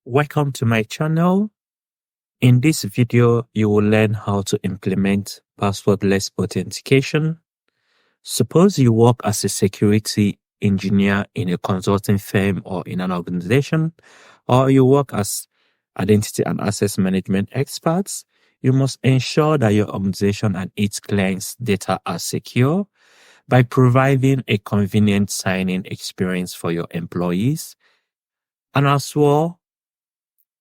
Welcome to my channel. In this video, you will learn how to implement passwordless authentication. Suppose you work as a security engineer in a consulting firm or in an organization, or you work as identity and access management experts. You must ensure that your organization and its clients' data are secure by providing a convenient sign-in experience for your employees, and as well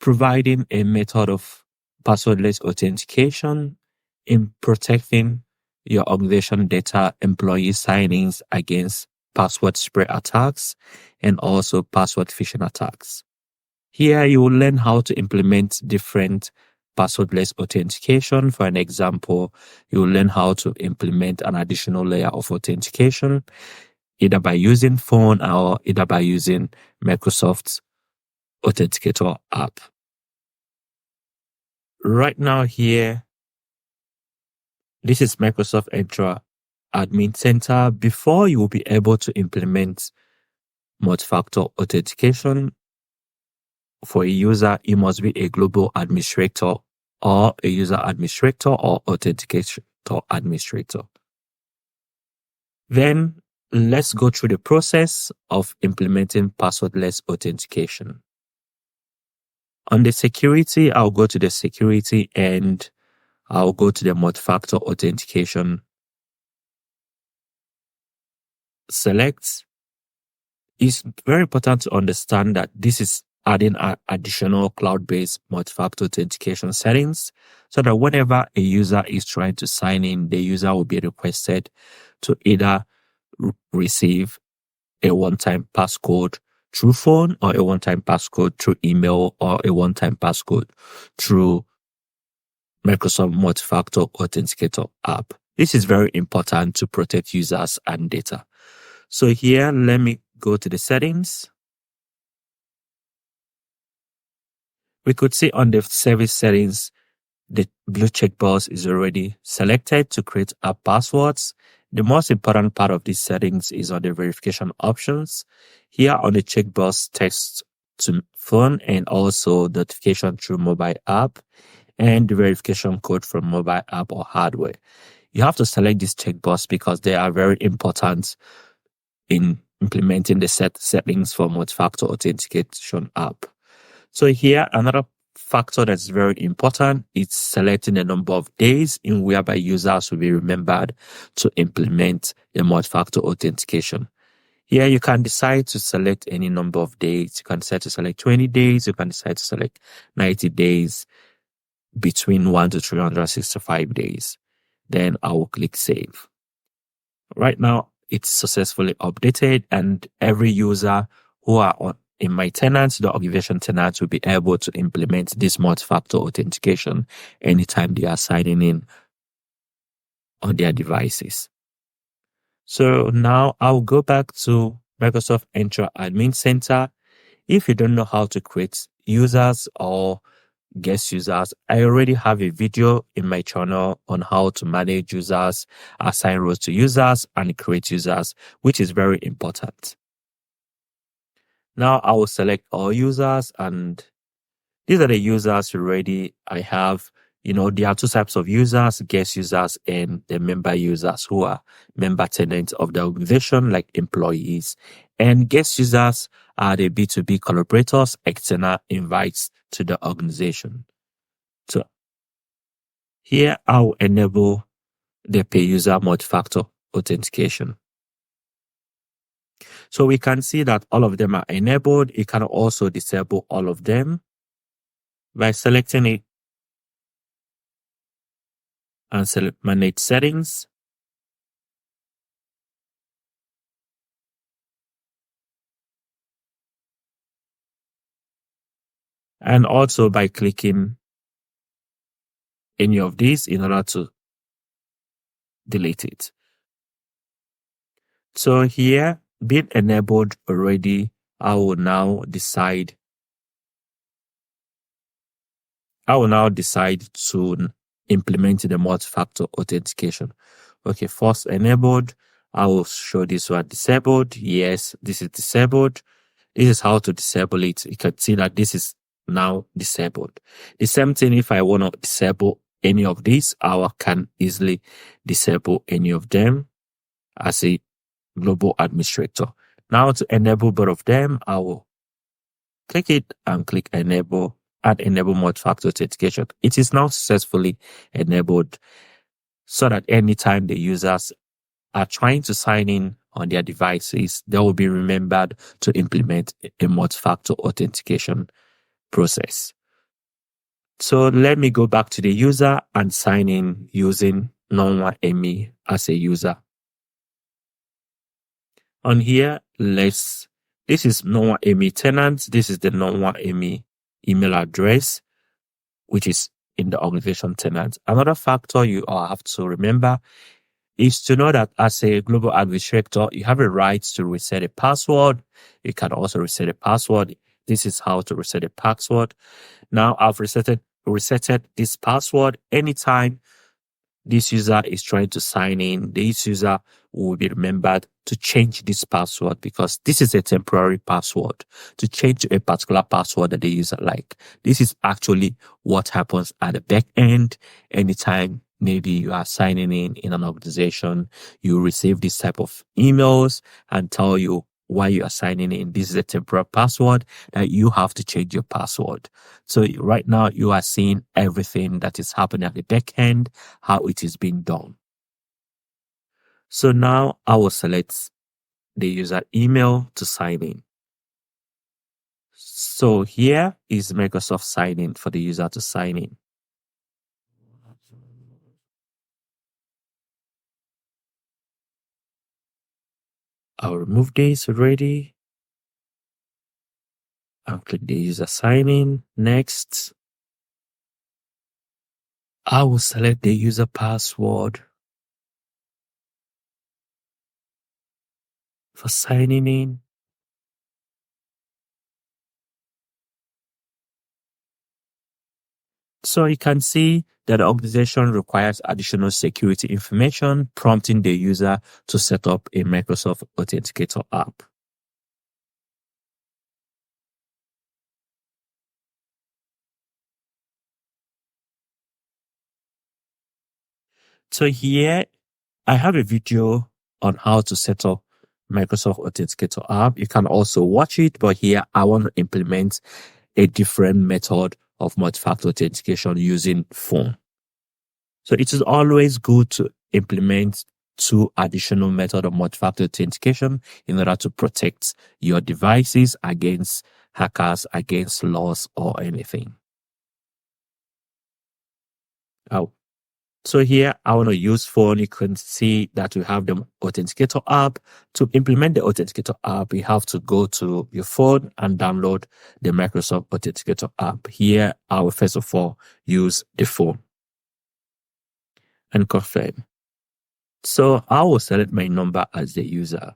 providing a method of passwordless authentication in protecting your organization data, employee signings against password spread attacks and also password phishing attacks. Here you will learn how to implement different passwordless authentication. For an example, you will learn how to implement an additional layer of authentication, either by using phone or either by using Microsoft's Authenticator app. Right now here, this is Microsft Entra Admin Center. Before you will be able to implement multifactor authentication for a user, you must be a global administrator or a user administrator or authenticator administrator. Then let's go through the process of implementing passwordless authentication. On the security, I'll go to the security and I'll go to the multifactor authentication. Select. It's very important to understand that this is adding additional cloud-based multifactor authentication settings so that whenever a user is trying to sign in, the user will be requested to either receive a one-time passcode through phone or a one-time passcode through email or a one-time passcode through Microsoft Multifactor Authenticator app. This is very important to protect users and data. So here, let me go to the settings. We could see on the service settings, the blue checkbox is already selected to create app passwords. The most important part of these settings is on the verification options. Here on the checkbox, text to phone and also notification through mobile app and the verification code from mobile app or hardware. You have to select this checkbox because they are very important in implementing the settings for multi-factor authentication app. So here, another factor that's very important is selecting the number of days in whereby users will be remembered to implement the multi-factor authentication. Here, you can decide to select any number of days. You can decide to select 20 days. You can decide to select 90 days, between 1 to 365 days. Then I will click Save. Right now, it's successfully updated, and every user who are in my tenants, the organization tenants, will be able to implement this multi-factor authentication anytime they are signing in on their devices. So now I'll go back to Microsft Entra Admin Center. If you don't know how to create users or guest users, I already have a video in my channel on how to manage users, assign roles to users, and create users, which is very important. Now I will select all users, and these are the users already I have. There are two types of users, guest users and the member users who are member tenants of the organization, like employees. And guest users are the B2B collaborators, external invites to the organization. So here I'll enable the pay user multi-factor authentication. So we can see that all of them are enabled. You can also disable all of them by selecting it and select Manage Settings. And also by clicking any of these in order to delete it. So here, being enabled already, I will now decide to implement the multi-factor authentication. Okay, first enabled. I will show this one disabled. Yes, this is disabled. This is how to disable it. You can see that this is now disabled. The same thing if I want to disable any of these, I can easily disable any of them as a global administrator. Now to enable both of them, I will click it and click enable and enable multi-factor authentication. It is now successfully enabled so that anytime the users are trying to sign in on their devices, they will be remembered to implement a multi-factor authentication process. So let me go back to the user and sign in using normal Amy as a user. On here, this is normal Amy tenant. This is the normal Amy email address, which is in the organization tenant. Another factor you all have to remember is to know that as a global administrator, you have a right to reset a password. You can also reset a password. This is how to reset a password. Now I've resetted this password. Anytime this user is trying to sign in, this user will be remembered to change this password because this is a temporary password. To change to a particular password that the user like. This is actually what happens at the back end. Anytime maybe you are signing in an organization, you receive this type of emails and tell you why you are signing in. This is a temporary password that you have to change your password. So right now you are seeing everything that is happening at the back end, how it is being done. So now I will select the user email to sign in. So here is Microsoft sign in for the user to sign in. I'll remove this already. I'll click the user sign in. Next. I will select the user password for signing in. So you can see that the organization requires additional security information, prompting the user to set up a Microsoft Authenticator app. So here I have a video on how to set up Microsoft Authenticator app. You can also watch it, but here I want to implement a different method of multi-factor authentication using phone. So it is always good to implement two additional methods of multi-factor authentication in order to protect your devices against hackers, against loss or anything. Oh. So here I want to use phone. You can see that we have the Authenticator app. To implement the Authenticator app, you have to go to your phone and download the Microsoft Authenticator app. Here I will first of all use the phone and confirm. So I will select my number as the user.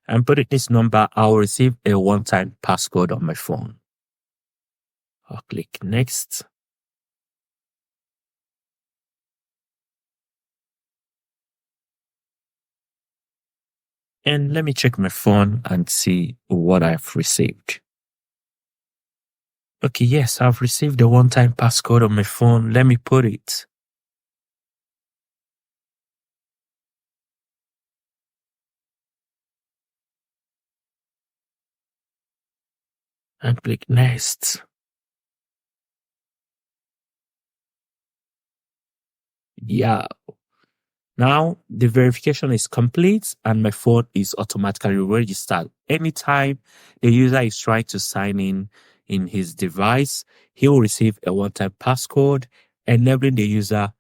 And put in this number, I will receive a one-time passcode on my phone. I'll click next. And let me check my phone and see what I've received. Okay, yes, I've received a one-time passcode on my phone. Let me put it. And click next. Yeah. Now the verification is complete and my phone is automatically registered. Anytime the user is trying to sign in his device, he will receive a one-time passcode, enabling the user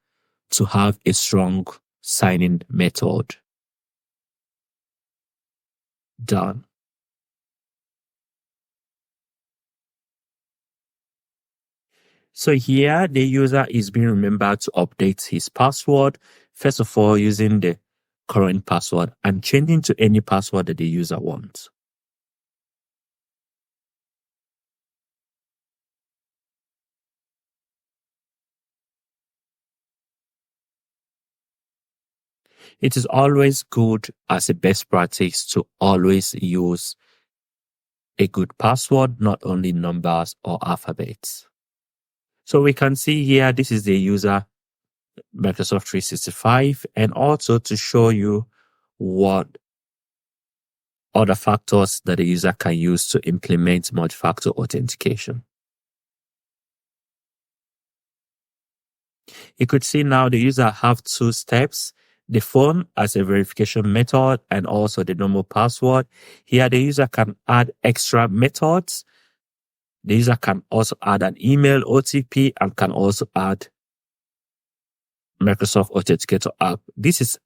to have a strong sign-in method. Done. So here the user is being remembered to update his password. First of all, using the current password and changing to any password that the user wants. It is always good as a best practice to always use a good password, not only numbers or alphabets. So we can see here, this is the user Microsoft 365, and also to show you what other factors that the user can use to implement multi-factor authentication. You could see now the user have two steps, the phone as a verification method and also the normal password. Here the user can add extra methods. The user can also add an email OTP and can also add Microsoft Authenticator app. This is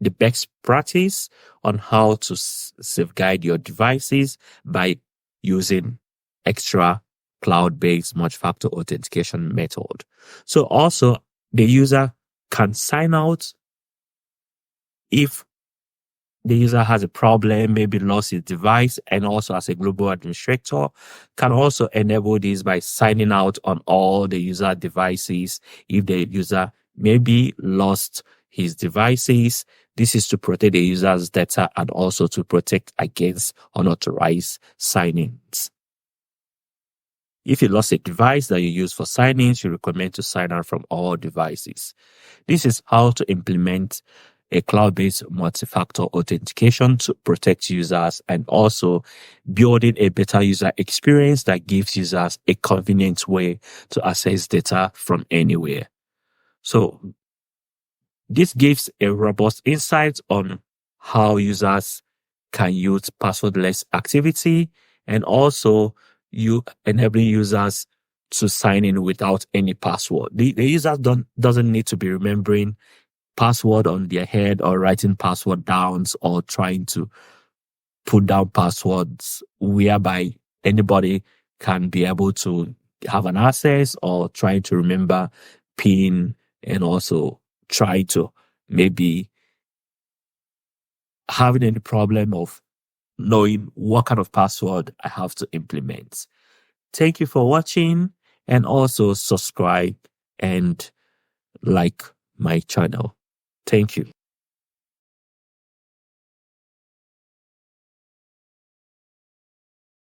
the best practice on how to safeguard your devices by using extra cloud-based multi-factor authentication method. So also the user can sign out if the user has a problem, maybe lost his device, and also as a global administrator, can also enable this by signing out on all the user devices if the user maybe lost his devices. This is to protect the user's data and also to protect against unauthorized sign-ins. If you lost a device that you use for sign-ins, you recommend to sign out from all devices. This is how to implement a cloud-based multi-factor authentication to protect users and also building a better user experience that gives users a convenient way to access data from anywhere. So this gives a robust insight on how users can use passwordless activity, and also you enabling users to sign in without any password. The user doesn't need to be remembering password on their head or writing password downs or trying to put down passwords whereby anybody can be able to have an access, or trying to remember PIN and also try to maybe having any problem of knowing what kind of password I have to implement. Thank you for watching, and also subscribe and like my channel. Thank you.